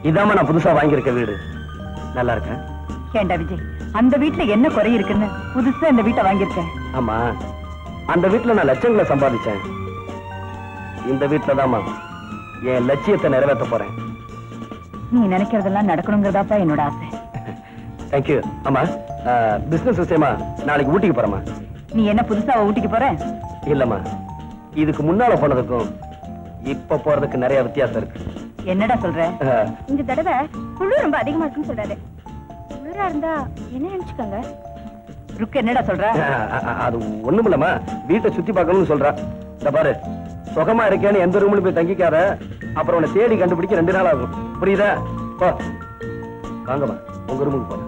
இதாம நான் புதுசா வாங்கியிருக்க வீடு. நல்லா இருக்கேன். ஏண்டா விஜய், அந்த வீட்டுல என்ன குறை இருக்குன்னு புதுசா இந்த வீட்டை வாங்கியிருக்கேன். ஆமா, அந்த வீட்டுல நான் லட்சங்களை சம்பாதிச்சேன். இந்த வீட்டுல தாமா என் லட்சியத்தை நிறைவேற்ற போறேன். நீ நினைக்கிறதெல்லாம் நடக்கணுங்கிறதாப்பா என்னோட ஆசை. தேங்க்யூ. ஆமா, பிசினஸ் விஷயமா நாளைக்கு ஊட்டிக்கு போறேமா. நீ என்ன புதுசா ஊட்டிக்கு போற? இல்லம்மா, இதுக்கு முன்னால போனதுக்கும் இப்ப போறதுக்கு நிறைய வித்தியாசம் இருக்கு. என்னடா சொல்ற? இந்த தடவை குளிர் ரொம்ப அதிகமா இருக்குன்னு சொல்றாரு. குளிரா இருந்தா என்ன நினைச்சுக்கோங்க. ருக்கு என்னடா சொல்ற? அது ஒண்ணும் இல்லம்மா, வீட்டை சுத்தி பார்க்கணும்னு சொல்றா. இந்த பாரு, சுகமா இருக்கேன்னு எந்த ரூம்ல போய் தங்கிக்காத, அப்புறம் உன்னை தேடி கண்டுபிடிக்க 2 நாள் ஆகும். புரியுதா? போ, வாங்கம்மா, உங்க ரூமுக்கு போறேன்.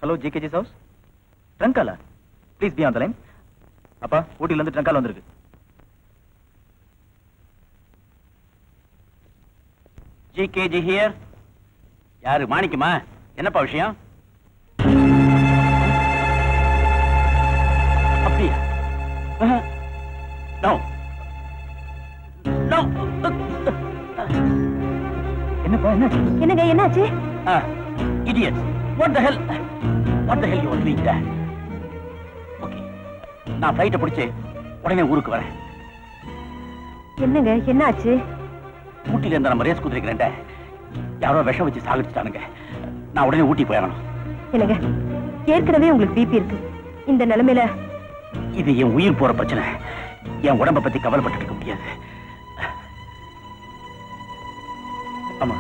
ஹலோ ஜிகேஜி ஹவுஸ், ட்ரங்காலா? Please be on the line. அப்பா, ஊட்டில இருந்து ட்ரங்கால் வந்திருக்கு. GKG here. யாரு? மாணிக்கமா? என்னப்பா விஷயம்? அப்படியா? No no. என்னப்பா, என்ன? என்னங்க என்னாச்சு? Idiots. What the hell? What the hell you are doing there? Okay. நான் ஃளைட்ட பிடிச்சு உடனே ஊருக்கு வரேன். என்னங்க என்னாச்சு? ஊட்டில இருந்த நம்ம ரேஸ் குதிரைக்கிறேன் யாரோ விஷம் வச்சு சாகடிச்சிட்டானுங்க. நான் உடனே ஊட்டி போயாகணும். என்னங்க, ஏற்கனவே உங்களுக்கு பிபி இருக்கு. இந்த நிலைமையில இது என் உயிர் போற பிரச்சனை. என் உடம்ப பத்தி கவலைப்பட்டு இருக்க முடியாது. ஆமா,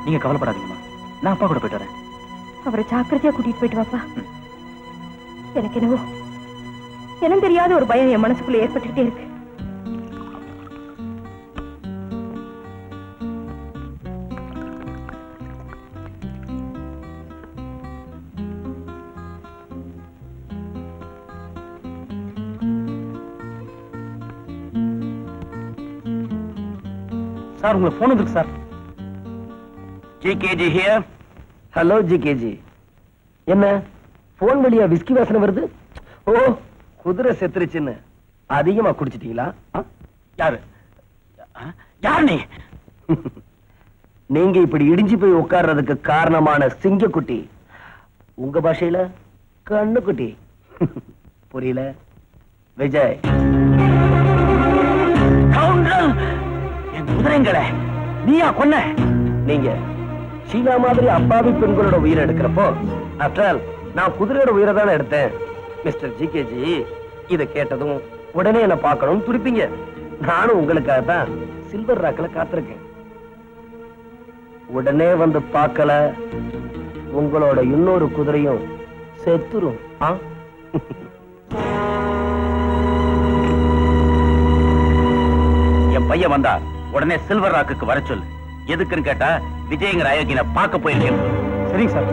நீங்க கவலைப்படாதீங்கம்மா. நான் அப்பா கூட போயிட்டு வரேன். அவரை ஜாக்கிரதையா கூட்டிட்டு போயிட்டு வாப்பா. எனக்கு என்னவோ இனம் தெரியாத ஒரு பயம் என் மனசுக்குள்ள ஏற்பட்டுட்டே இருக்கு. சார், உங்களுக்கு போன் வந்துருக்கு sir. GKG here. Hello GKG. என்ன போன் வழியா விஸ்கி வாசனை வருது? ஓ, குதிரை செத்துருச்சுன்னு அதிகமா குடிச்சிட்டீங்களா? யாரு? யார் நீ? நீங்க இப்படி இடிஞ்சு போய் உட்கார்றதுக்கு காரணமான சிங்கக்குட்டி, உங்க பாஷையில கண்ணுக்குட்டி. புரியல? விஜய். என் குதிரைங்களை நீயா கொன்ன? நீங்க ஷீலா மாதிரி அப்பாவி பெண்களோட உயிரை எடுக்கிறப்போ, ஆஃப்டர் நான் குதிரையோட உயிரை தானே எடுத்தேன். மிஸ்டர் ஜிகேஜி, இதை கேட்டதும் உடனே என்ன பார்க்கணும்னு துடிப்பீங்க. நானும் உங்களுக்காக தான் சில்வர் ராக்ல காத்திருக்கேன். உடனே வந்து பார்க்கல, உங்களோட இன்னொரு குதிரையும் செத்துரும். என் பையன் வந்தா உடனே சில்வர் ராக்குக்கு வர சொல்லு. எதுக்குன்னு கேட்டா, விஜயங்கிற அயோக்கியனை பார்க்க போயிருக்கேன். சரிங்க சார்.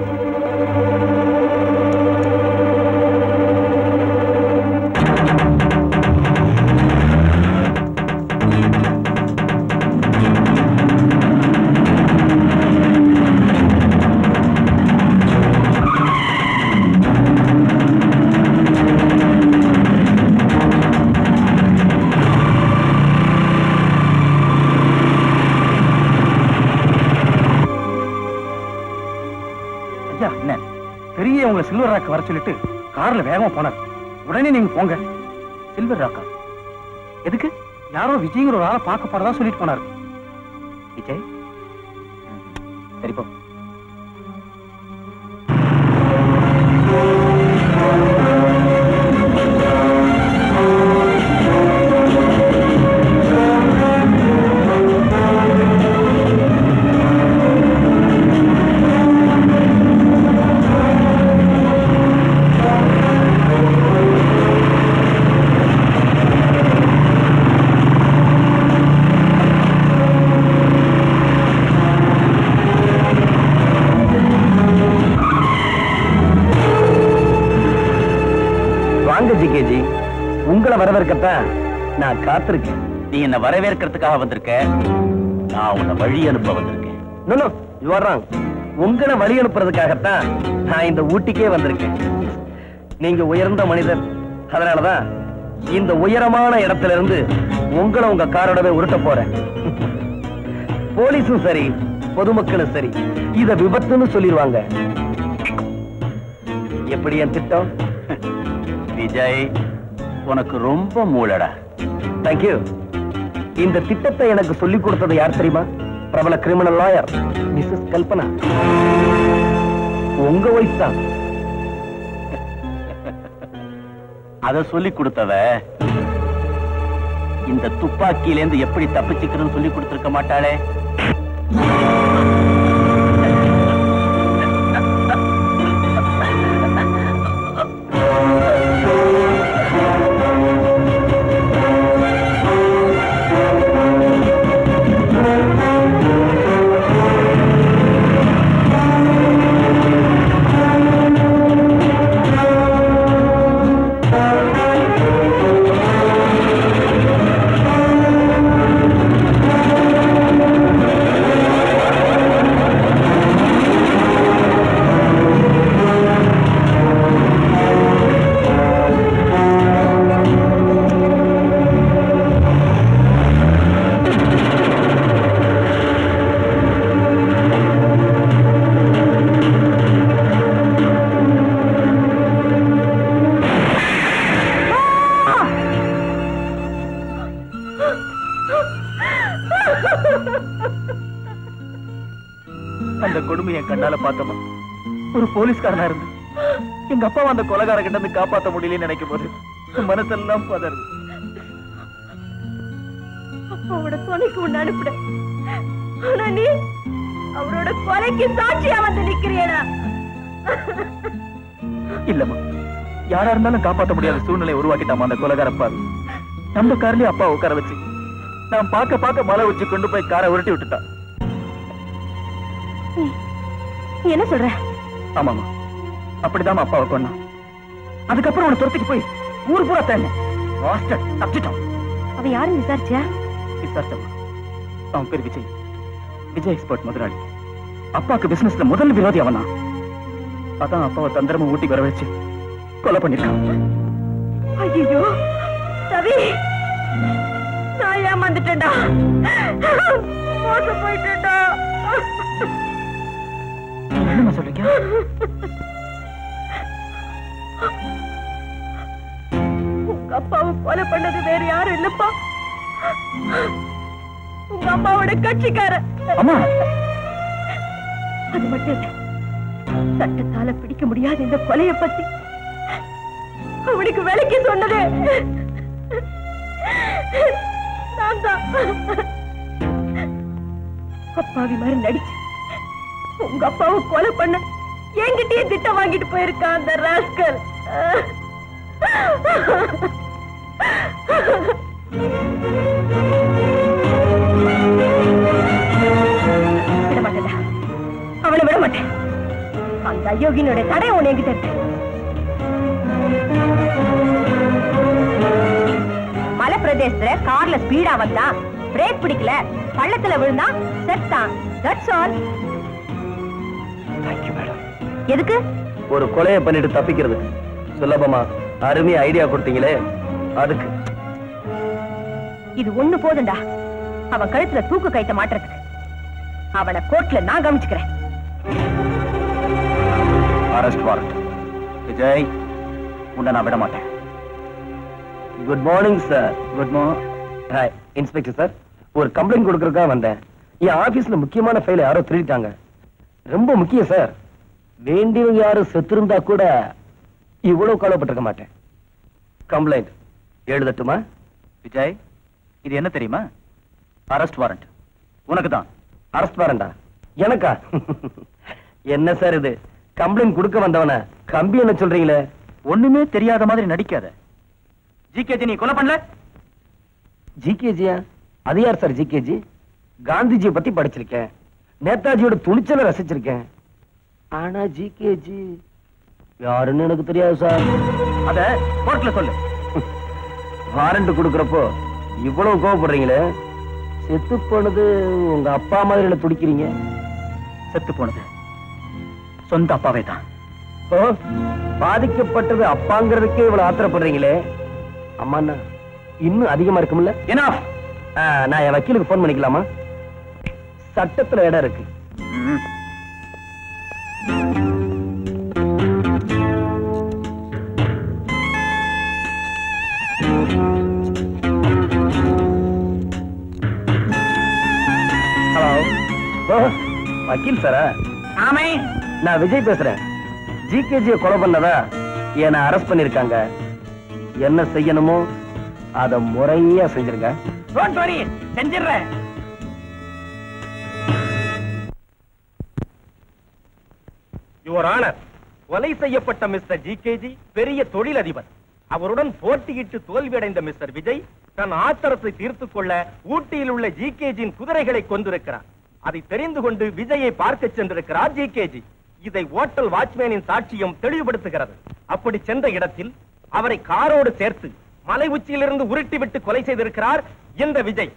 பெரிய உங்களை சில்வர் ராக் வர சொல்லிட்டு கார்ல வேகமா போனார். உடனே நீங்க போங்க. Silver Raqqa? எதுக்கு? யாரோ விஜய்ங்கிற ஒரு ஆளை பார்க்க போறதா சொல்லிட்டு போனார். விஜய்? சரிப்போ. ஜிகேஜி, உங்களை வரவேற்கத்தான் நான் காத்திருக்கேன். நீ என்ன வரவேற்கிறதுக்காக வந்திருக்க? நான் உன்னை வழி அனுப்ப வந்திருக்கேன். No you are wrong. உங்களை வழி அனுப்புறதுக்காகத்தான் நான் இந்த ஊட்டிக்கே வந்திருக்கேன். நீங்க உயர்ந்த மனிதர், அதனாலதான் இந்த உயரமான இடத்துல இருந்து உங்களை உங்க காரோடவே உருட்ட போறேன். போலீஸும் சரி, பொதுமக்களும் சரி, இத விபத்துன்னு சொல்லிடுவாங்க. எப்படி என் திட்டம்? விஜய், உனக்கு ரொம்ப மூளடா. தேங்க்யூ. இந்த திட்டத்தை எனக்கு சொல்லிக் கொடுத்தது யார் தெரியுமா? பிரபல கிரிமினல் லாயர் மிஸ்ஸஸ் கல்பனா. உங்க ஒய்ஃப் தான். அத சொல்லி கொடுத்தவ இந்த துப்பாக்கியிலேருந்து எப்படி தப்பிச்சுக்கிறதுன்னு சொல்லி கொடுத்திருக்க மாட்டாளே. அந்த கொடுமையை கண்ணால பார்த்தமா ஒரு போலீஸ்காரனா இருந்து எங்க அப்பாவை அந்த கொலைகார கிட்ட இருந்து காப்பாற்ற முடியலன்னு நினைக்கும் போது மனசெல்லாம் பதறுது. அப்பாவோட கொலைக்கு உன்னை அனுப்புட, ஆனா நீ அவரோட கொலைக்கு சாட்சியா வந்து நிக்கிறியடா. இல்லம்மா, யாரா இருந்தாலும் காப்பாற்ற முடியாத சூழ்நிலையை உருவாக்கிட்டாமா அந்த கொலைகார பாரு. நம்ம கார்லயே அப்பா உட்கார வச்சு நான் பார்க்க மலை வச்சு கொண்டு போய் காரை உருட்டி விட்டுட்டான். நீ என்ன சொல்ற? ஆமாமா, அப்படிதான் அப்பாவை கொண்டான். அதுக்கப்புறம் அவனை துரத்திட்டு போய் ஊர் பூரா தேங்க தப்பிச்சிட்டான். அவன் யாரும் விசாரிச்சா? விசாரிச்சம்மா, அவன் பேர் விஜய். விஜய் எக்ஸ்பர்ட் முதலாளி. அப்பாவுக்கு பிசினஸ்ல முதல் விரோதி அவனா. அதான் அப்பாவை தந்திரமா ஊட்டி வர வச்சு கொலை பண்ணிருக்கான். ஐயோ ரவி, நான் ஏமாந்துட்டேன்டா, மோசம் போயிட்டேன்டா. என்னம்மா சொல்றீங்க? உங்க அப்பாவை கொலை பண்ணது வேற யாரும் இல்லப்பா, உங்க அம்மாவோட கட்சிக்கார. அம்மா, அது மட்டும் இல்ல, சட்டத்தால பிடிக்க முடியாத இந்த கொலைய பத்தி அவனுக்கு விலைக்கு சொன்னதே நான் தான். அப்பாவி மாதிரி நடிச்சு உங்க அப்பாவை கொலை பண்ண என்கிட்டயே திட்டம் வாங்கிட்டு போயிருக்கான் அந்த ராஸ்கல். விட மாட்டேன், அவனை விட மாட்டேன். அந்த அயோகியனுடைய தடை உன் என்கிட்ட இருக்கு. மலை பிரதேசத்துல கார்ல ஸ்பீடா வந்தா, பிரேக் பிடிக்கல, பள்ளத்துல விழுந்தா, செத்தான். That's all. Thank you madam. எதுக்கு? ஒரு கொலையை பண்ணிட்டு தப்பிக்கிறது சுலபமா அருமையா ஐடியா கொடுத்தீங்களே, அதுக்கு. இது ஒண்ணு போதுண்டா, அவன் கழுத்துல தூக்கு கைத்த மாட்டுறதுக்கு. அவனை கோர்ட்ல நான் கவனிச்சுக்கிறேன். Arrest warrant. விஜய், உன்னை நான் விட மாட்டேன். Good morning sir. Good morning. Hi inspector sir, ஒரு கம்ப்ளைண்ட் கொடுக்கறதுக்காக வந்தேன். என் ஆபீஸ்ல முக்கியமான ஃபைலை யாரோ திருடிட்டாங்க. ரொம்ப முக்கியம் சார். வேண்டியவங்க யாரும் செத்திருந்தா கூட இவ்வளவு கவலைப்பட்டிருக்க மாட்டேன். கம்ப்ளைண்ட் எழுதட்டுமா? விஜய், இது என்ன தெரியுமா? Arrest warrant. உனக்கு தான். அரெஸ்ட் வாரண்டா? எனக்கா? என்ன சார் இது, கம்ப்ளைண்ட் கொடுக்க வந்தவன கம்பி என்ன சொல்றீங்களே? ஒண்ணுமே தெரியாத மாதிரி நடிக்காத. ஜிகேஜி நீ கொலை பண்ணல? ஜிகேஜியா? அது யார் சார் ஜிகேஜி? காந்திஜியை பத்தி படிச்சிருக்கேன், நேதாஜியோட துணிச்சலை ரசிச்சிருக்கேன். ஆனா ஜிகேஜி யாருன்னு எனக்கு தெரியாது சார். அத கோர்ட்ல சொல்லு. வாரண்ட் கொடுக்கறப்போ இவ்வளவு கோவப்படுறீங்களே, செத்து போனது உங்க அப்பா மாதிரில துடிக்கிறீங்க. செத்து போனது சொந்த அப்பாவே தான். ஓ, பாதிக்கப்பட்டது அப்பாங்கிறதுக்கே இவ்வளவு ஆத்திரப்படுறீங்களே. அம்மாண்ணா இன்னும் அதிகமா இருக்கும்ல. ஏன்னா நான் என் வக்கீலுக்கு போன் பண்ணிக்கலாமா? சட்டத்துல இடம் இருக்கு. ஹலோ, வக்கீல் சாரா? ஆமே, நான் விஜய் பேசுறேன். ஜிகேஜியை கொலை பண்ணதா என்னை அரெஸ்ட் பண்ணிருக்காங்க. என்ன செய்யணுமோ அத முறையா செஞ்சிருங்க. Don't worry, செஞ்சிடுறேன். யுவர் ஆனர், கொலை செய்யப்பட்ட மிஸ்டர் ஜிகேஜி பெரிய தொழிலதிபர். அவருடன் போட்டியிட்டு தோல்வியடைந்த மிஸ்டர் விஜய் தன் ஆத்திரத்தை தீர்த்துக் கொள்ள ஊட்டியில் உள்ள ஜிகேஜியின் குதிரைகளை கொண்டிருக்கிறார். அதை தெரிந்து கொண்டு விஜயை பார்க்க சென்றிருக்கிறார் ஜிகேஜி. இதை ஓட்டல் வாட்ச்மேனின் சாட்சியம் தெளிவுபடுத்துகிறது. அப்படி சென்ற இடத்தில் அவரை காரோடு சேர்த்து மலை உச்சியிலிருந்து உருட்டிவிட்டு கொலை செய்திருக்கிறார் இந்த விஜய்.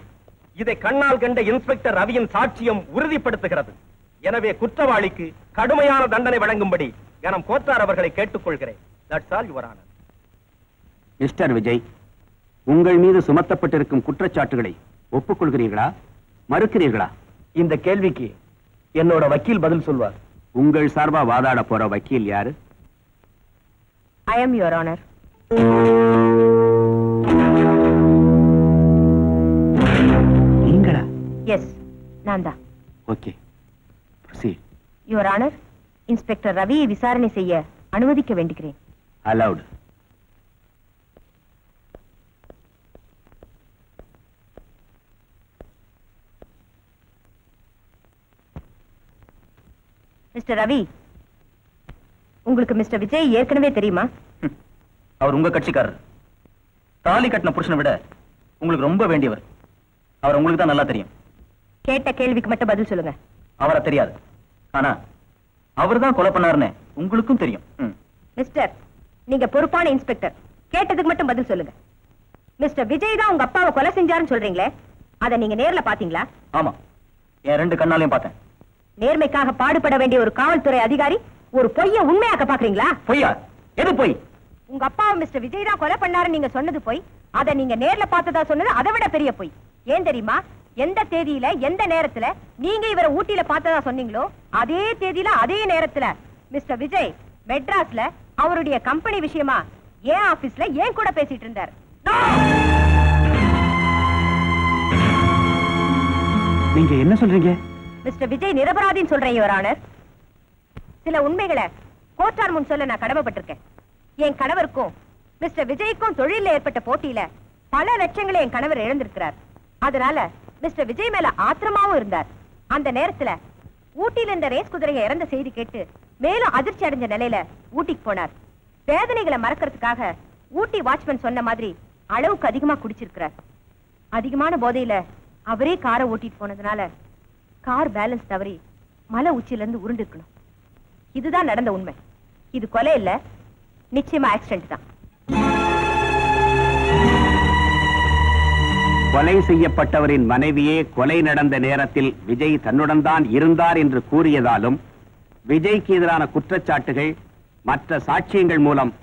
இதை கண்ணால் கண்ட இன்ஸ்பெக்டர் ரவியின் சாட்சியம் உறுதிப்படுத்துகிறது. எனவே குற்றவாளிக்கு கடுமையான தண்டனை வழங்கும்படி கனம் கோத்தார் அவர்களை கேட்டுக்கொள்கிறேன். That's all your honour. Mister Vijay, உங்கள் மீது சுமத்தப்பட்டிருக்கும் குற்றச்சாட்டுகளை ஒப்புக்கொள்கிறீர்களா, மறுக்கிறீர்களா? இந்த கேள்விக்கு என்னோட வக்கீல் பதில் சொல்வார். உங்கள் சார்பா வாதாட போற வக்கீல் யாரு? I am your honour. நீங்களா? எஸ், நான் தான். Okay, proceed. Your honour, inspector ரவியை விசாரணை செய்ய அனுமதிக்க வேண்டுகிறேன். அலவுட். மிஸ்டர் ரவி, உங்களுக்கு மிஸ்டர் விஜய் ஏற்கனவே தெரியுமா? அவர் உங்க கட்சிக்காரர். தாலி கட்டின புருஷனை விட உங்களுக்கு ரொம்ப வேண்டியவர். அவர் உங்களுக்கு தான் நல்லா தெரியும். கேட்ட கேள்விக்கு மட்டும் பதில் சொல்லுங்க. அவரை தெரியாது, ஆனா அவர் தான் கொலை பண்ணாருன்னு உங்களுக்கும் தெரியும். மிஸ்டர், நீங்க பொறுப்பான இன்ஸ்பெக்டர். கேட்டதுக்கு மட்டும் பதில் சொல்லுங்க. மிஸ்டர் விஜய் தான் உங்க அப்பாவை கொலை செஞ்சாருன்னு சொல்றீங்களே, அதை நீங்க நேர்ல பாத்தீங்களா? ஆமா, என் 2 கண்ணாலையும் பார்த்தேன். நேர்மைக்காக பாடுபட வேண்டிய ஒரு காவல்துறை அதிகாரி ஒரு பொய்ய உண்மையாக்க பாக்குறீங்களா? பொய்யா? எது பொய்? உங்க அப்பாவை மிஸ்டர் விஜய் தான் கொலை பண்ணாரு நீங்க சொன்னது பொய். அதை நீங்க நேர்ல பார்த்ததா சொன்னது அதை விட பெரிய பொய். ஏன் தெரியுமா? எந்த தேதியில எந்த நேரத்துல நீங்க இவரை ஊட்டியில பார்த்ததா சொன்னீங்களோ அதே தேதியில அதே நேரத்துல மிஸ்டர் விஜய் மெட்ராஸ்ல அவருடைய கம்பெனி விஷயமா ஏன் ஆபீஸ்ல ஏன் கூட பேசிட்டு இருந்தார். நீங்க என்ன சொல்றீங்க? மிஸ்டர் விஜய் நிரபராதின்னு சொல்றேன் யுவர் ஆனர். சில உண்மைகளை கோர்ட்டார் முன் சொல்ல நான் கடமைப்பட்டிருக்கேன். என் கணவருக்கும் மிஸ்டர் விஜய்க்கும் தொழில ஏற்பட்ட போட்டியில பல லட்சங்களை என் கணவர் இழந்திருக்கிறார். அதனால மிஸ்டர் விஜய் மேல ஆத்திரமாவும் இருந்தார். அந்த நேரத்துல ஊட்டியில இந்த ரேஸ் குதிரையை இறந்த செய்தி கேட்டு மேலும் அதிர்ச்சி அடைஞ்ச நிலையில ஊட்டிக்கு போனார். வேதனைகளை மறக்கிறதுக்காக ஊட்டி வாட்ச்மேன் சொன்ன மாதிரி அளவுக்கு அதிகமா குடிச்சிருக்கிறார். அதிகமான போதையில அவரே காரை ஓட்டிட்டு போனதுனால கார் பேலன்ஸ் தவறி மலை உச்சியில இருந்து உருண்டு இருக்கணும். இதுதான் நடந்த உண்மை. இது கொலை இல்ல, நிச்சயமா ஆக்சிடென்ட் தான். கொலை செய்யப்பட்டவரின் மனைவியே கொலை நடந்த நேரத்தில் விஜய் தன்னுடன் தான் இருந்தார் என்று கூறியதாலும் விஜய்க்கு எதிரான குற்றச்சாட்டுகள் மற்ற சாட்சியங்கள் மூலம்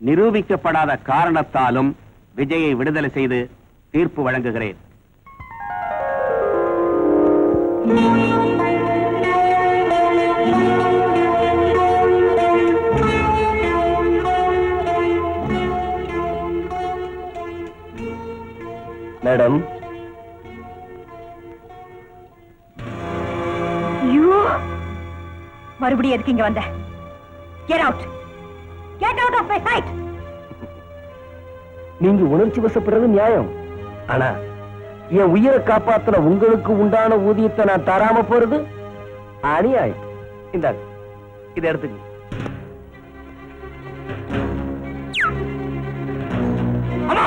நிரூபிக்கப்படாத காரணத்தாலும் விஜயை விடுதலை செய்து தீர்ப்பு வழங்குகிறேன். மேடம், மறுபடியும் எதுக்கு இங்க வந்த? Get out! Get out of my sight! நீங்க உணர்ச்சி வசப்படுறது நியாயம். ஆனா என் உயிரை காப்பாத்துன உங்களுக்கு உண்டான ஊதியத்தை நான் தராம போறது அநியாயம். இந்தாங்க, இதை எடுத்துக்க. அம்மா,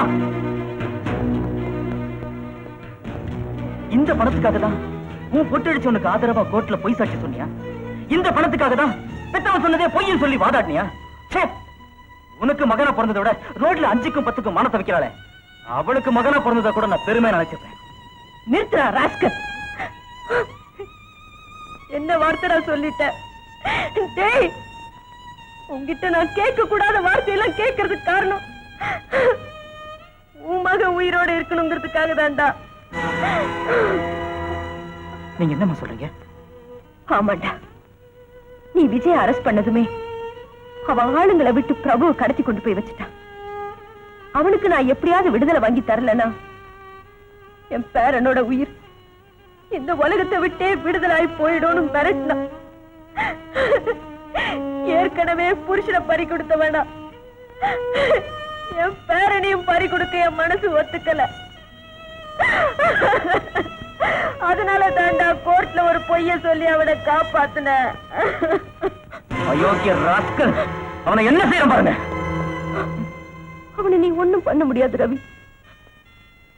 இந்த பணத்துக்காக தான் உன் பொட்டடிச்சவனுக்கு ஆதரவா கோர்ட்ல பொய் சாட்சி சொன்னியா? இந்த பணத்துக்காக தான் பெத்தவன் சொன்னதே பொய்ன்னு சொல்லி வாதாடினியா? உனக்கு மகனா பிறந்ததை விட ரோட்ல 5க்கும் 10க்கும் மானத்தை வைக்கிறாளே, அவளுக்கு மகனா பிறந்ததை கூட நான் பெருமையா நினைச்சிருப்பேன். நிறுத்துறா ராஸ்கல். என்ன வார்த்தை நான் சொல்லிட்டேன். டேய், உன்கிட்ட நான் கேட்க கூடாத வார்த்தையெல்லாம் கேட்கறதுக்கு காரணம் உன் மகன் உயிரோட இருக்கணுங்கிறதுக்காக தான்டா. நீங்க என்னம்மா சொல்றீங்க? ஆமாண்டா, நீ விஜய் அரெஸ்ட் பண்ணதுமே அவன் ஆளுங்களை விட்டு பிரபுவை கடத்தி கொண்டு போய் வச்சுட்டான். அவனுக்கு நான் எப்படியாவது விடுதலை வாங்கி தரலனா என் பேரனோட உயிர் இந்த உலகத்தை விட்டே விடுதலாய் போயிடும் மிரட்டினான். ஏற்கனவே புருஷனை பறி கொடுத்த வேணாம், என் பேரனையும் பறி கொடுக்க என் மனசு ஒத்துக்கல. அதனால தாண்டா கோர்ட்ல ஒரு பொய்ய சொல்லி அவனை காப்பாத்துன. அயோக்கிய ராஸ்கல், அவனை என்ன செய்ய பாருங்க. அவனை நீ ஒண்ணும் பண்ண முடியாது ரவி.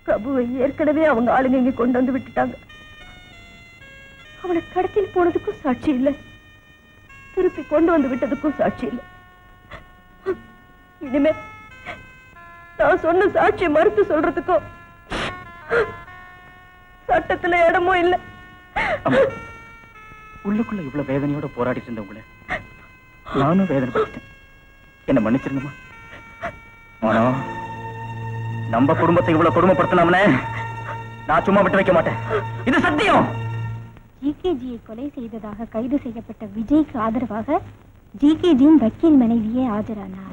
பிரபுவை ஏற்கனவே அவங்க ஆளுங்க இங்க கொண்டு வந்து விட்டுட்டாங்க. அவனை கடத்திட்டு போனதுக்கும் சாட்சி இல்ல, திருப்பி கொண்டு வந்து விட்டதுக்கும் சாட்சி இல்ல. இனிமே நான் சொன்ன சாட்சியை மறுத்து சொல்றதுக்கும் சட்டத்துல இடமும் இல்ல. உள்ளுக்குள்ள இவ்வளவு வேதனையோட போராடிட்டு இருந்தவங்கள நானும் வேதனைப்பட்டேன். என்ன மன்னிச்சிருங்கம்மா. ஆனா நம்ம குடும்பத்தை இவ்வளவு கொடுமைப்படுத்தினவனே நான் சும்மா விட்டு வைக்க மாட்டேன். இது சத்தியம். ஜிகேஜியை கொலை செய்ததாக கைது செய்யப்பட்ட விஜய்க்கு ஆதரவாக ஜிகேஜியின் வக்கீல் மனைவியே ஆஜரானார்.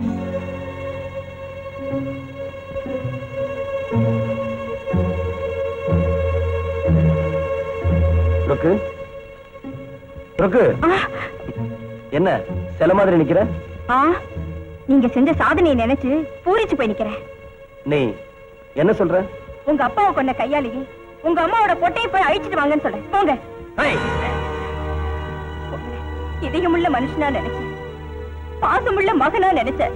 ருக்கு, ருக்கு. என்ன சில மாதிரி நிக்கிற? நீங்க செஞ்ச சாதனையை நினைச்சு பூரிச்சு போய் நிக்கிறேன். நீ என்ன சொல்ற? உங்க அப்பாவை கொண்ட கையாளியே உங்க அம்மாவோட பொட்டையை போய் அழிச்சிட்டு வாங்கன்னு சொல்றேன். போங்க. ஏய், இதயமுள்ள மனுஷனா நினைச்சேன், பாசமுள்ள மகனா நினைச்சேன்.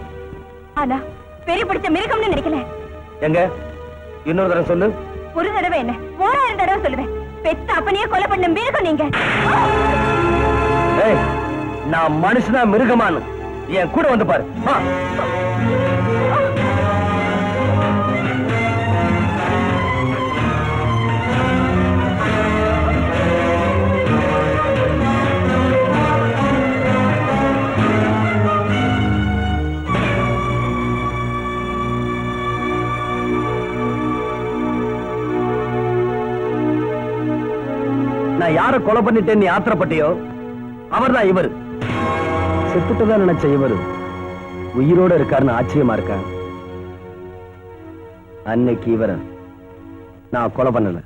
ஆனா பெரிய பிடிச்ச மிருகம்னு நினைக்கல. எங்க இன்னொரு தடவை சொல்லு. ஒரு தடவை என்ன 1000 தடவை சொல்லுவேன். பெத்த அப்பனையே கொலை பண்ண மிருகம் நீங்க. ஏய், நான் மனுஷனா மிருகமானு என் கூட வந்து பாரு. நான் யார கொலை பண்ணிட்டேன்னு நீ ஆத்திரப்பட்டியோ அவர்தான் இவர். செத்துட்டுதான் நினைச்ச இவரு உயிரோட இருக்காருன்னு ஆச்சரியமா இருக்கா? அன்னைக்கு இவரை நான் கொலை பண்ணல.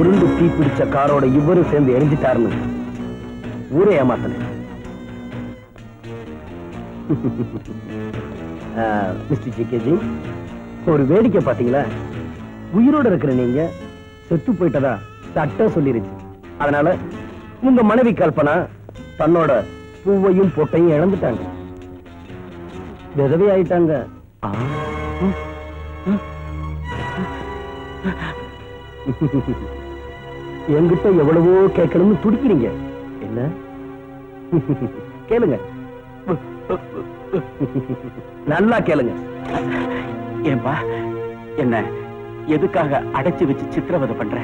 உருண்டு தீ பிடிச்ச காரோட இவரும் சேர்ந்து எரிஞ்சிட்டாருன்னு ஊரே ஏமாத்தன. மிஸ்டர் ஜிகேஜி, ஒரு வேடிக்கை பாத்தீங்களா? உயிரோட இருக்கிற நீங்க செத்து போயிட்டதா சட்டம் சொல்லிருச்சு. அதனால உங்க மனைவி கல்பனா தன்னோட பூவையும் பொட்டையும் இழந்துட்டாங்க, விதவை ஆயிட்டாங்க. என்கிட்ட எவ்வளவோ கேட்கணும்னு துடிக்கிறீங்க என்ன? கேளுங்க, நல்லா கேளுங்க. ஏன்பா என்ன எதுக்காக அடைச்சு வச்சு சித்திரவதை பண்ற?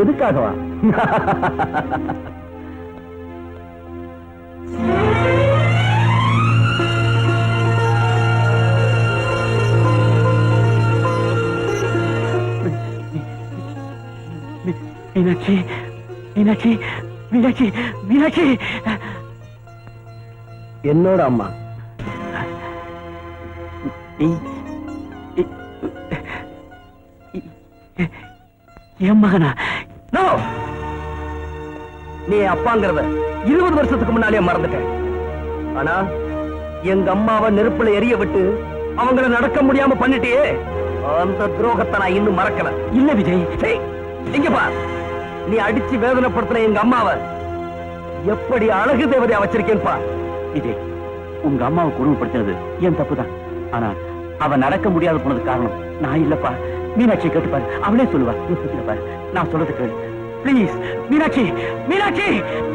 எதுக்காகவா? மீனாட்சி, மீனாட்சி, மீனாட்சி, மீனாட்சி என்னோட அம்மா. என் மகனா? No! நீ அப்பாங்கிறத 20 வருஷத்துக்கு முன்னாலே மறந்துட்டேன். ஆனா எங்க அம்மாவை நெருப்புல எரிய விட்டு அவங்கள நடக்க முடியாம பண்ணிட்டியே, அந்த துரோகத்தை நான் இன்னும் மறக்கல. இல்ல விஜய், சரி, இங்க பார். நீ அடிச்சு வேதனைப்படுத்தின எங்க அம்மாவை எப்படி அழகு தேவதையா வச்சிருக்கேன் பா. விஜய், உங்க அம்மாவை கொடுமைப்படுத்தினது என் தப்புதான். ஆனா அவ நடக்க முடியாத போனது காரணம் நான் இல்லப்பா. மீனாட்சியை கேட்டுப்பாரு, அவளே சொல்லுவா. பாரு, நான் சொல்றது கேளு. ப்ளீஸ் மீனாட்சி, மீனாட்சி.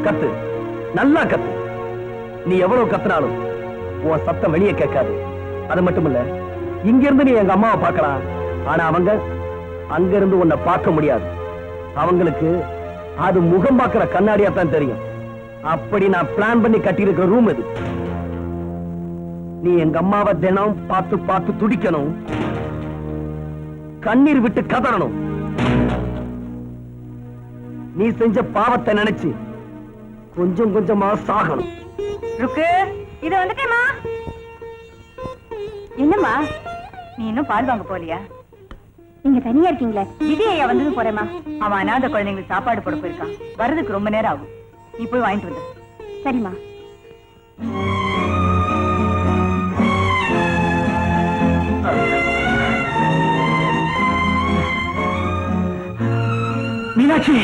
கத்து, நல்லா கத்து. நீ எவ்வளவு கத்துனாலும் உன் சத்தம் வெளியே கேட்காது. அது மட்டும் இல்ல, இங்க இருந்து நீ எங்க அம்மாவை பார்க்கலாம், ஆனா அவங்க அங்க இருந்து உன்னை பார்க்க முடியாது. அவங்களுக்கு அது முகம் பார்க்கிற கண்ணாடியா தான் தெரியும். அப்படி நான் பிளான் பண்ணி கட்டியிருக்கிற ரூம் இது. நீ எங்க அம்மாவை தினம் பார்த்து பார்த்து துடிக்கணும், கண்ணீர் விட்டு கதறணும். நீ செஞ்ச பாவத்தை நினைச்சு கொஞ்சம் கொஞ்சமா சாகணும். ருக்கு, இது வந்துட்டேமா. என்னம்மா நீ இன்னும் பால் வாங்க போலியா? நீங்க தனியா இருக்கீங்களே? விஜய் ஐயா வந்தது போறேம்மா. அவன் அனாதை குழந்தைங்களுக்கு சாப்பாடு போட போயிருக்கான். வர்றதுக்கு ரொம்ப நேரம் ஆகும். நீ போய் வாங்கிட்டு வந்து. சரிம்மா. மீனாட்சி,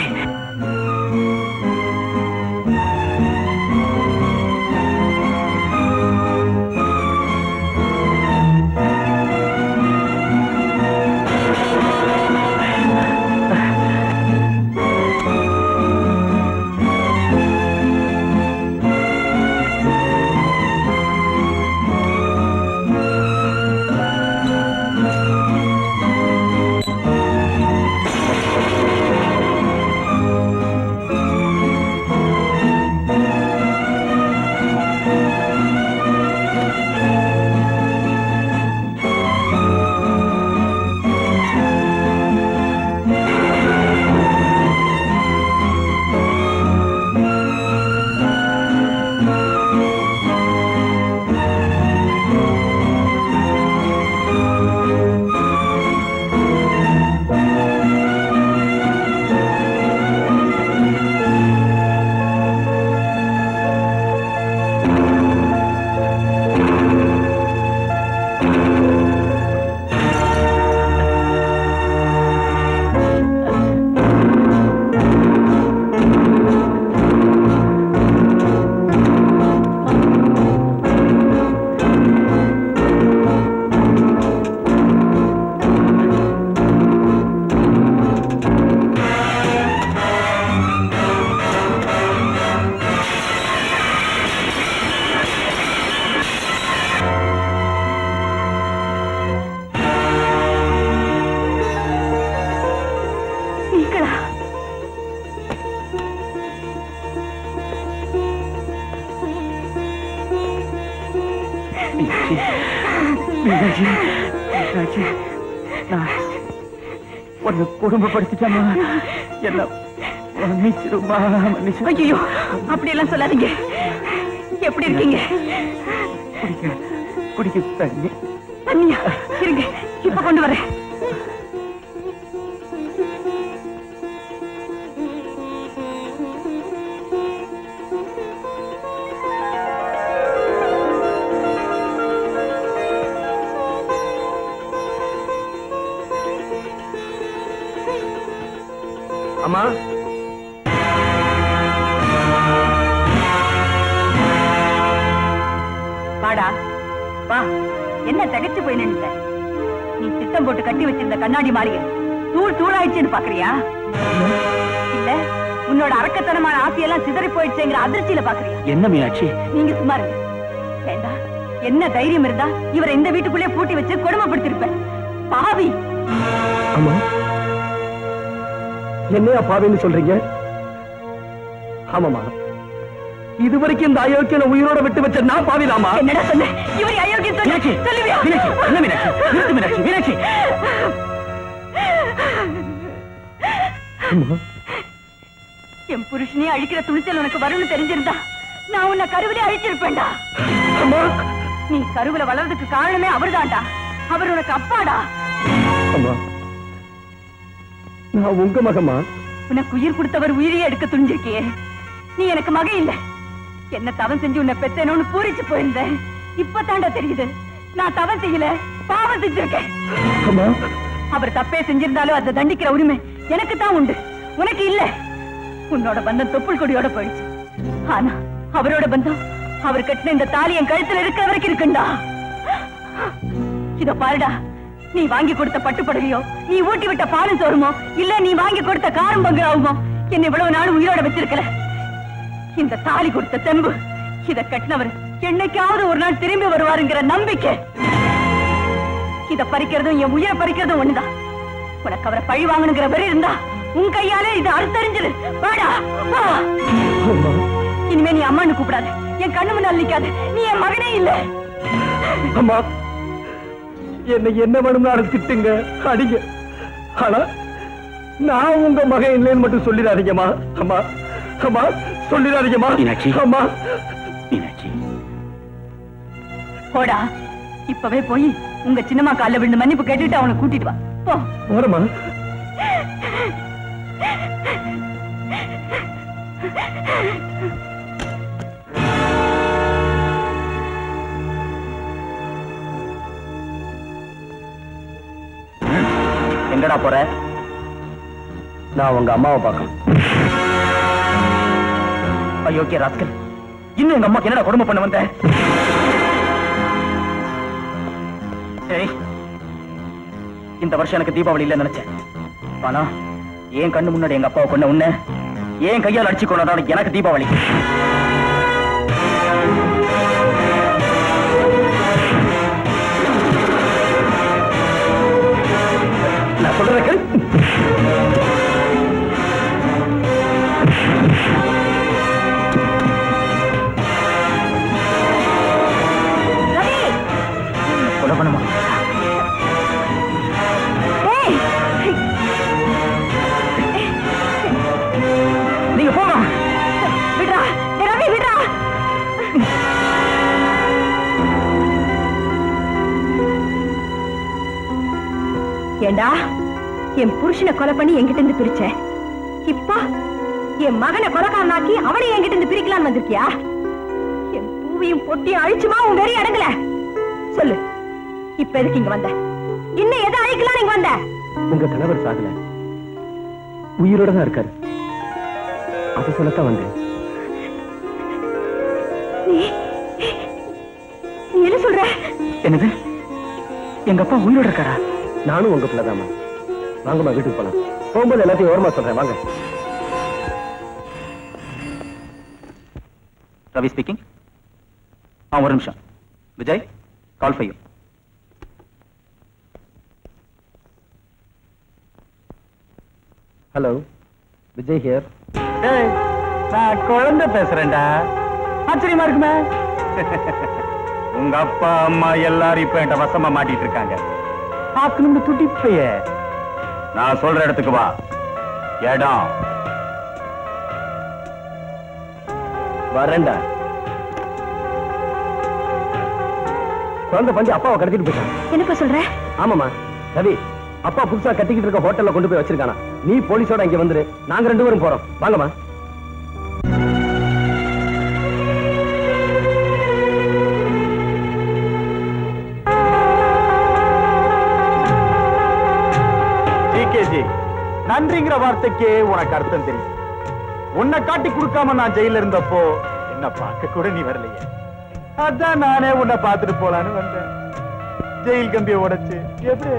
மீனாட்சி, மீனாட்சி, நான் உன்னை குடும்பப்படுத்திட்டேம்மா. என்ன மன்னிச்சிருமா, மன்னிச்சு. ஐயோ, அப்படி எல்லாம் சொல்லாதீங்க. எப்படி இருக்கீங்க? குடிக்க தண்ணி. தண்ணியா? இருங்க, இப்ப கொண்டு வரேன். அம்மா, வாடா வா. என்ன தகைச்சு போய் நின்ற? நீ திட்டம் போட்டு கட்டி வச்சிருந்த கண்ணாடி மாளிகை தூள் தூளாயிடுச்சுன்னு பாக்குறியா? இல்ல உன்னோட அரக்கத்தனமான ஆசையெல்லாம் சிதறி போயிடுச்சுங்கிற அதிர்ச்சியில பாக்குறியா? என்ன மீனாட்சி? நீங்க சும்மா இருங்க. வேண்டா, என்ன தைரியம் இருந்தா இவரை இந்த வீட்டுக்குள்ளே பூட்டி வச்சு கொடுமைப்படுத்திருப்பேன். பாவி. அம்மா, என்னையா பாவின்னு சொல்றீங்க? ஆமாமா, இதுவரைக்கும் இந்த அயோக்கியனை உயிரோட விட்டு வச்ச நான் பாவிதாமா? என்னடா சொன்ன? இவரை அயோக்கியம் மீனாட்சி, சொல்லுவியா? மீனாட்சி, என்ன மீனாட்சி? நிறுத்து மீனாட்சி, மீனாட்சி. அம்மா, என் புருஷனே அழிக்கிற துணிச்சல் உனக்கு வரும்னு தெரிஞ்சிருந்தா நான் உன்னை கருவிலே அழிச்சிருப்பேன்டா. அம்மா, நீ கருவில வளர்றதுக்கு காரணமே அவர்தான்டா. அவர் உனக்கு அப்பாடா. அம்மா, நான் உங்க மகமா? உனக்கு உயிர் கொடுத்தவர் உயிரையே எடுக்க துணிஞ்சிருக்கியே. நீ எனக்கு மகன் இல்ல. என்ன தவம் செஞ்சு உன்னை பெத்தேனோன்னு பூரிச்சு போயிருந்தேன். இப்பதான்டா தெரியுது நான் தவம் செய்யல, பாவம் செஞ்சிருக்கேன். அம்மா, அவர் தப்பே செஞ்சிருந்தாலும் அதை தண்டிக்கிற உரிமை எனக்கு தான் உண்டு, உனக்கு இல்ல. உன்னோட பந்தம் தொப்புள் கொடியோட போயிடுச்சு. ஆனா அவரோட பந்தம், அவர் கட்டின இந்த தாலி என் கழுத்துல இருக்கிற வரைக்கும் இருக்குண்டா. இத பாருடா, நீ வாங்கி கொடுத்த பட்டுப்படவையோ, நீ ஊட்டி விட்ட பாலும் சோறுமோ, இல்ல நீ வாங்கி கொடுத்த காரம் பங்கராவுமோ என்ன இவ்வளவு நாள் உயிரோட வச்சிருக்கல. இந்த தாலி கொடுத்த தெம்பு, இத கட்டினவர் என்னைக்காவது ஒரு நாள் திரும்பி வருவாருங்கிற நம்பிக்கை, இத பறிக்கிறதும் என் உயிரை பறிக்கிறதும் ஒண்ணுதான். உனக்கு அவரை பழி வாங்கணுங்கிற வெறி இருந்தா உன் கையாலே இது அறுத்தறிஞ்சிரு. வாடா, வா. இனிமே நீ அம்மான்னு கூப்பிடாத, என் கண்ணு முன்னால் நிக்காத. நீ என் மகனே இல்ல. அம்மா, என்னை என்ன வேணும்னு திட்டுங்க, அடிங்க. ஆனா நான் உங்க மகன் இல்லைன்னு மட்டும் சொல்லிடாதீங்கம்மா. அம்மா, அம்மா, சொல்லிடாதீங்கம்மா. மீனாட்சி. அம்மா, மீனாட்சி, போடா, இப்பவே போய் உங்க சின்னம்மா கால்ல விழுந்து மன்னிப்பு கேட்டுட்டு அவனை கூட்டிட்டு வா. போ. போறமா. எங்கடா போற? நான் உங்க அம்மாவை பார்க்கணும். அயோக்கிய ராஸ்கல், இன்னும் எங்க அம்மாக்கு என்னடா கொடுமை பண்ண வந்த? ஏய், இந்த வருஷம் எனக்கு தீபாவளி இல்ல நினைச்சேன். ஆனா என் கண்ணு முன்னாடி எங்க அப்பாவை கொண்ட உன்ன ஏன் கையால் அடிச்சு கொண்டதால எனக்கு தீபாவளி. நான் சொல்றேன். கொலை பண்ணுமா? நீங்க போங்க. விடுறா, ரவி, விடுறா. ஏண்டா, என் புருஷனை கொலை பண்ணி என்கிட்ட இருந்து பிரிச்ச, இப்ப என் மகனை கொலைக்காரனாக்கி அவனை என்கிட்ட இருந்து பிரிக்கலான்னு வந்திருக்கியா? என் பூவையும் பொட்டியும் அழிச்சுமா உன் வெறி அடங்கல? சொல்லு, இப்ப எதுக்கு இங்க வந்த? இன்னும் எதை அழிக்கலாம் நீங்க வந்த? உங்க கணவர் சாகல, உயிரோட தான் இருக்காரு. அது சொல்லத்தான் வந்தேன். நீ என்ன சொல்ற? என்னது? எங்க அப்பா உயிரோட இருக்காரா? நானும் உங்க பிள்ளைதாம்மா. வாங்கம்மா, வீட்டுக்கு போலாம். போகும்போது எல்லாத்தையும் ஓரமா சொல்றேன், வாங்க. ரவி ஸ்பீக்கிங். ஒரு நிமிஷம். விஜய், கால் for you. Hello, Vijay here. நான் குழந்தை பேசுறேன்டா. ஆச்சரியமா இருக்குமே. உங்க அப்பா அம்மா எல்லாரும் இப்ப என்கிட்ட வசமா மாட்டிட்டு இருக்காங்க. பார்க்கணும்னு துடிப்பையே. நான் சொல்ற இடத்துக்கு வா. இடம் வரேன்டா. குழந்தை பஞ்சு அப்பாவை கடத்திட்டு போயிட்டான். என்னப்பா சொல்ற? ஆமாமா ரவி, அப்பா புதுசா கட்டிக்கிட்டு இருக்க ஹோட்டல்ல கொண்டு போய் வச்சிருக்கானா. நீ போலீஸோட இங்க வந்துரு, நாங்க 2 பேரும் போறோம். வாங்கம்மா. ஜிகேஜி, நன்றிங்கிற வார்த்தைக்கு உனக்கு அர்த்தம் தெரியும். உன்னை காட்டி கொடுக்காம நான் ஜெயில இருந்தப்போ என்ன பார்க்க கூட நீ வரலையே. அதான் நானே உன்னை பார்த்துட்டு போலான்னு வந்தேன். ஜெயில் கம்பியை உடைச்சு எப்படி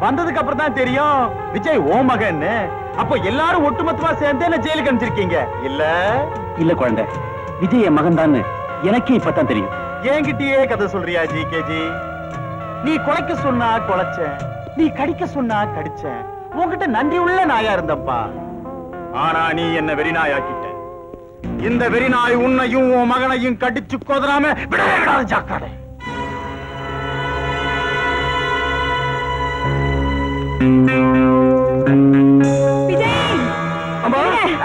வந்ததுக்கு அப்புறம் தான் தெரியும் விஜய் ஓ மகன்னு. அப்போ எல்லாரும் ஒட்டுமொத்தமா சேர்ந்து என்ன ஜெயிலுக்கு அனுப்பிச்சிருக்கீங்க இல்ல? இல்ல குழந்தை, விஜய் என் மகன் தான் எனக்கே இப்பதான் தெரியும். என்கிட்டயே கதை சொல்றியா ஜிகேஜி? நீ கொலைக்க சொன்னா கொலைச்சேன், நீ கடிக்க சொன்னா கடிச்சேன். உன்கிட்ட நன்றி உள்ள நாயா இருந்தப்பா. ஆனா நீ என்ன வெறிநாயாக்கிட்ட. இந்த வெறிநாய் உன்னையும் உன் மகனையும் கடிச்சு கொதறாம விடவே விடாது. ஜாக்கிரதை. விஜய்! அம்மா,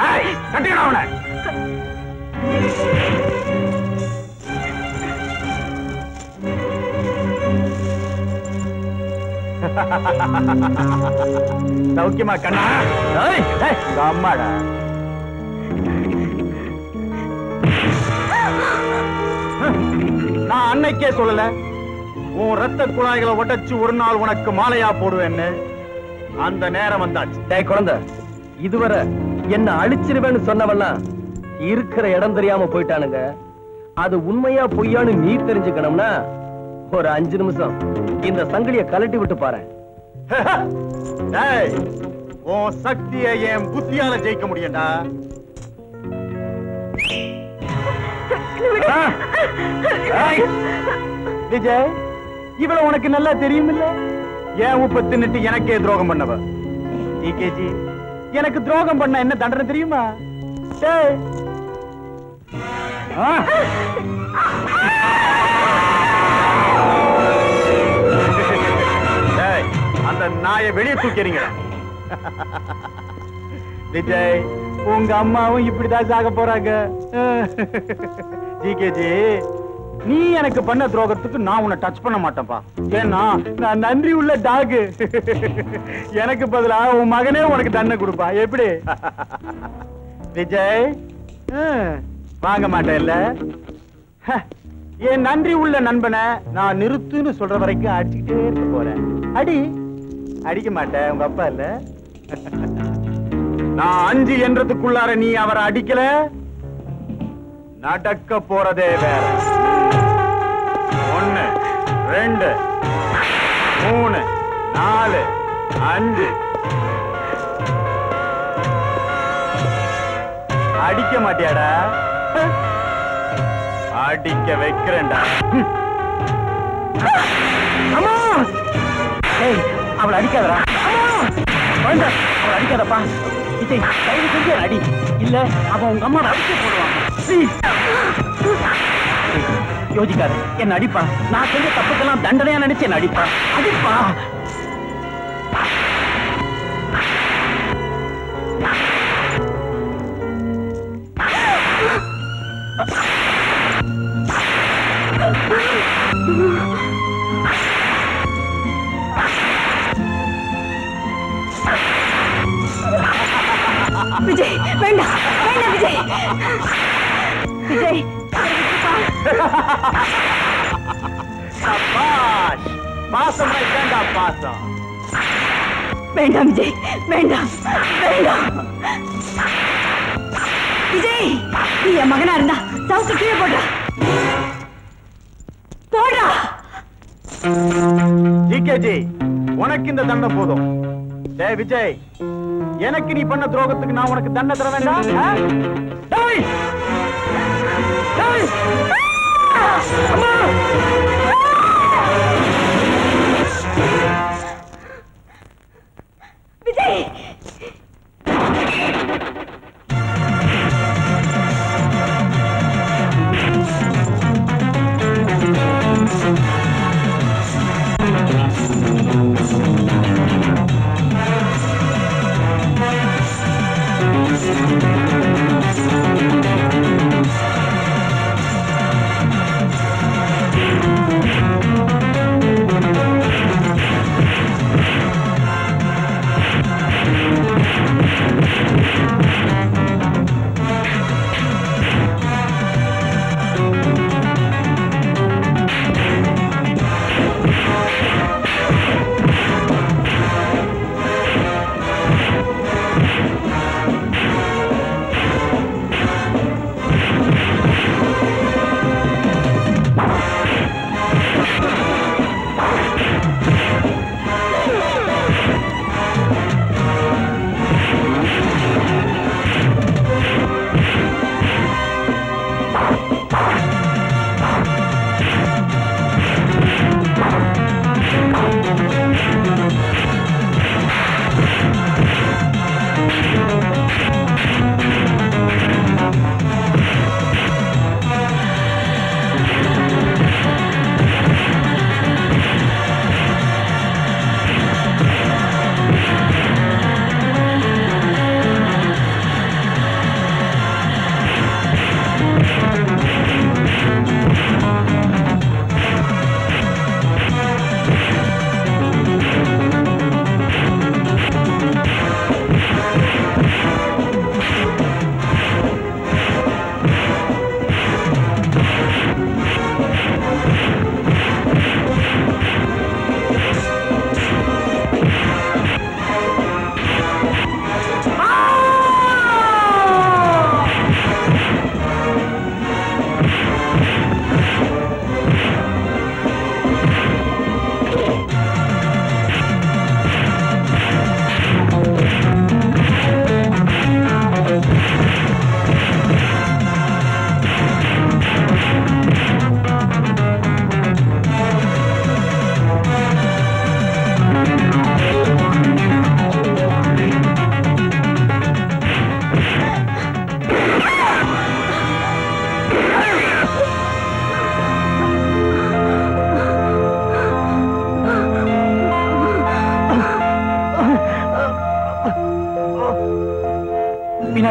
ஏய், கட்டிக்கடா அவனை. சௌக்கியமா கண்ணா? அம்மாடா. நான் அன்னைக்கே சொல்லல உன் ரத்த குழாய்களை உடைச்சு ஒரு நாள் உனக்கு மாலையா போடுவேன்னு. அந்த நேரம் வந்தாச்சு. டேய் குழந்தை, இதுவரை என்ன அழிச்சிருவேன்னு சொன்னவெல்லாம் இருக்கிற இடம் தெரியாம போயிட்டானுங்க. அது உண்மையா பொய்யான்னு நீ தெரிஞ்சுக்கணும்னா ஒரு 5 நிமிஷம் இந்த சங்கிலிய கலட்டி விட்டு பாரு. டேய், உன் சக்தியை என் புத்தியால ஜெயிக்க முடியும்டா. விஜய், இவள உனக்கு நல்லா தெரியும் இல்ல? ஏன் உப்ப தின்னுட்டு எனக்கே துரோகம் பண்ணவ. ஜிகேஜி, எனக்கு துரோகம் பண்ண என்ன தண்டனை தெரியுமா? டேய். டேய், அந்த நாயை வெளியே தூக்கிறீங்க. விஜய், உங்க அம்மாவும் இப்படிதான் சாக போறாங்க. ஜிகேஜி, நீ எனக்கு பண்ண துரோகத்துக்கு நான் உன்னை டச் பண்ண மாட்டேன்ப்பா. ஏன்னா நான் நன்றி உள்ள டாக். எனக்கு பதிலா உன் மகனே உனக்கு தண்டனை கொடுப்பா. எப்படி விஜய்? வாங்க மாட்டேன்ல? என் நன்றி உள்ள நண்பனை நான் நிறுத்துன்னு சொல்ற வரைக்கும் அடிச்சுக்கிட்டே இருக்க போறேன். அடி. அடிக்க மாட்டேன், உங்க அப்பா இல்ல. நான் 5 என்றதுக்குள்ளார நீ அவரை அடிக்கல, நடக்க போறதே வேற. 1 2 3 4 5. அடிக்க மாட்டியாடா? அடிக்க வைக்கிறேன்டா. அம்மா! ஏய், அவளை அடிக்காதடா. வேண்டாம், அவளை அடிக்காதப்பா. விஜய், தயவு செஞ்சு அடி. இல்ல அவன் உங்க அம்மா அடிச்சு போடுவான். யோசிக்காத, என்ன அடிப்பா. நான் செஞ்ச தப்புக்கெல்லாம் தண்டனையா நினைச்சு என்ன அடிப்பா. அடிப்பா. விஜய், வேண்டாம் வேண்டாம் விஜய். விஜய், சபாஷ். பாசம் வைக்கண்டா, பாசம். வேண்டாம் விஜய், வேண்டாம் வேண்டாம். விஜய், நீ என் மகனா இருந்தா சவுக்கு கீழே போடுறா. போடுறா. ஜிகேஜி, உனக்கு இந்த தண்டனை போதும். டேய் விஜய், எனக்கு நீ பண்ண துரோகத்துக்கு நான் உனக்கு தண்டனை தர வேண்டாம்? டேய்! டேய்! அம்மா! Vijay, Thank you.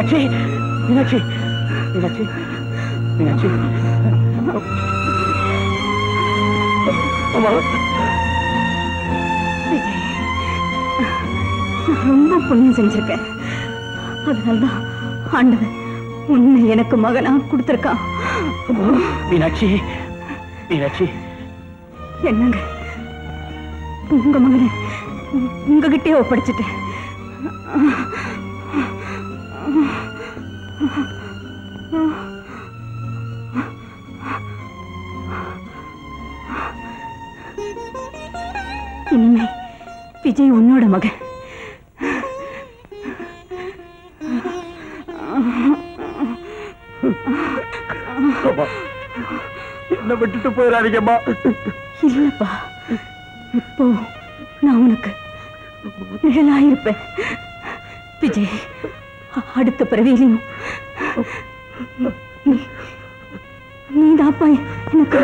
மீனாட்சி மீனாட்சி மீனாட்சி மீனாட்சி அம்மா விஜய், நான் ரொம்ப புண்ணியம் செஞ்சிருக்கேன். அதனால்தான் ஆண்டவன் உன்னை எனக்கு மகனா கொடுத்திருக்கான். மீனாட்சி மீனாட்சி என்னங்க, உங்க மகனை உங்ககிட்டயே ஒப்படைச்சிட்டேன். இனிமே விஜய் உன்னோட மகன். என்ன விட்டுட்டு போயிடாதீங்கம்மா. இல்லப்பா, இப்போ நான் உனக்கு நிழலாயிருப்பேன். விஜய், அடுத்த பிறவியிலையும் நீதாப்பா எனக்கு